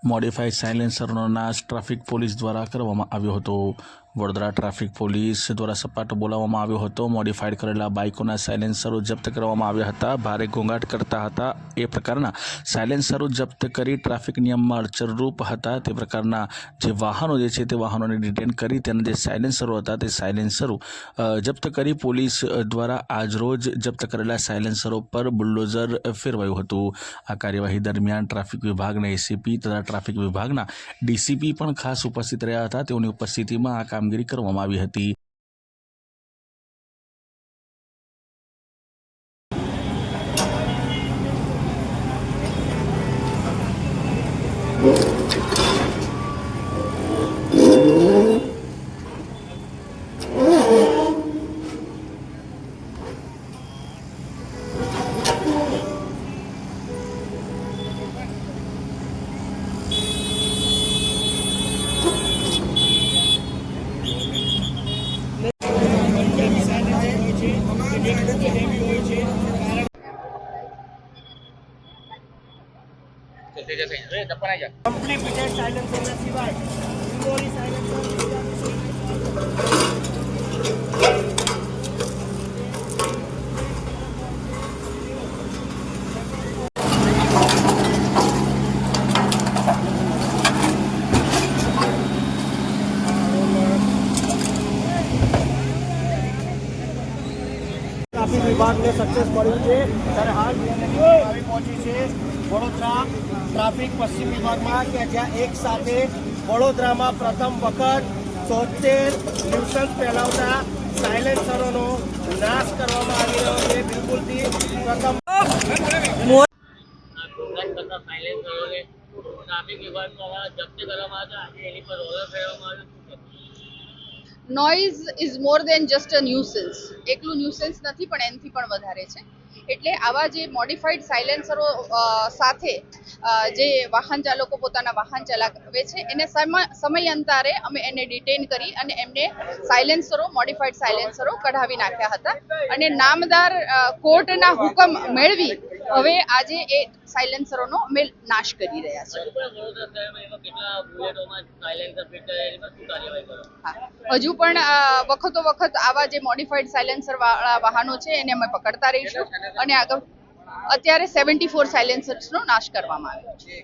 Modified સાયલેન્સરનો નાશ traffic police દ્વારા કરવામાં આવ્યો હતો। વડોદરા ટ્રાફિક પોલીસ દ્વારા સપાટો બોલાવવામાં આવ્યો હતો। મોડિફાઈડ કરેલા બાઇકોના સાયલેન્સરો જપ્ત કરવામાં આવ્યા હતા। ભારે ઘોંઘાટ કરતા હતા એ પ્રકારના સાયલેન્સરો જપ્ત કરી ટ્રાફિક નિયમમાં અડચણરૂપ હતા તે પ્રકારના જે વાહનો જે છે તે વાહનોને ડિટેન કરી તેના જે સાયલેન્સરો હતા તે સાયલેન્સરો જપ્ત કરી પોલીસ દ્વારા આજરોજ જપ્ત કરેલા સાયલેન્સરો પર બુલડોઝર ફેરવાયું હતું। આ કાર્યવાહી દરમિયાન ટ્રાફિક વિભાગના એસીપી તથા ટ્રાફિક વિભાગના ડીસીપી પણ ખાસ ઉપસ્થિત રહ્યા હતા। તેઓની ઉપસ્થિતિમાં આ કામગીરી કરવામાં આવી હતી। Unlimited silence on the सिवाय मेमोरी ट्राफिक विभाग ने सक्सेस पड़ी है। ત્યારે હાલ આવી પહોંચી છે વડોદરા ટ્રાફિક પશ્ચિમ વિભાગમાં કે જ્યાં એક સાથે વડોદરામાં પ્રથમ વખત 73 ન્યુસન્સ ફેલાવતા સાયલેન્સરોનો નાશ કરવામાં આવી રહ્યો છે। બિલકુલથી પ્રથમ ટ્રાફિક વિભાગ દ્વારા જપ્ત કરવામાં આવ્યા આજે એની પર રોલર ફેરવવામાં આવ્યું। Noise is more than just a nuisance. એકલું ન્યુસન્સ નથી પણ એનાથી પણ વધારે છે। એટલે આવા જે મોડિફાઈડ સાયલેન્સરો સાથે જે વાહન ચાલકો પોતાના વાહન ચલાવે છે એને સમયાંતરે અમે એને ડિટેન કરી અને એમને સાયલેન્સરો મોડિફાઈડ સાયલેન્સરો કઢાવી નાખ્યા હતા અને નામદાર કોર્ટના હુકમ મેળવી હવે આજે એ સાયલેન્સરોનો અમે નાશ કરી રહ્યા છીએ। હજુ પણ વખતો વખત આવા જે મોડિફાઈડ સાયલેન્સર વાળા વાહનો છે એને અમે પકડતા રહીશું અને આગળ અત્યારે 74 સાયલેન્સર્સનો નાશ કરવામાં આવ્યો છે।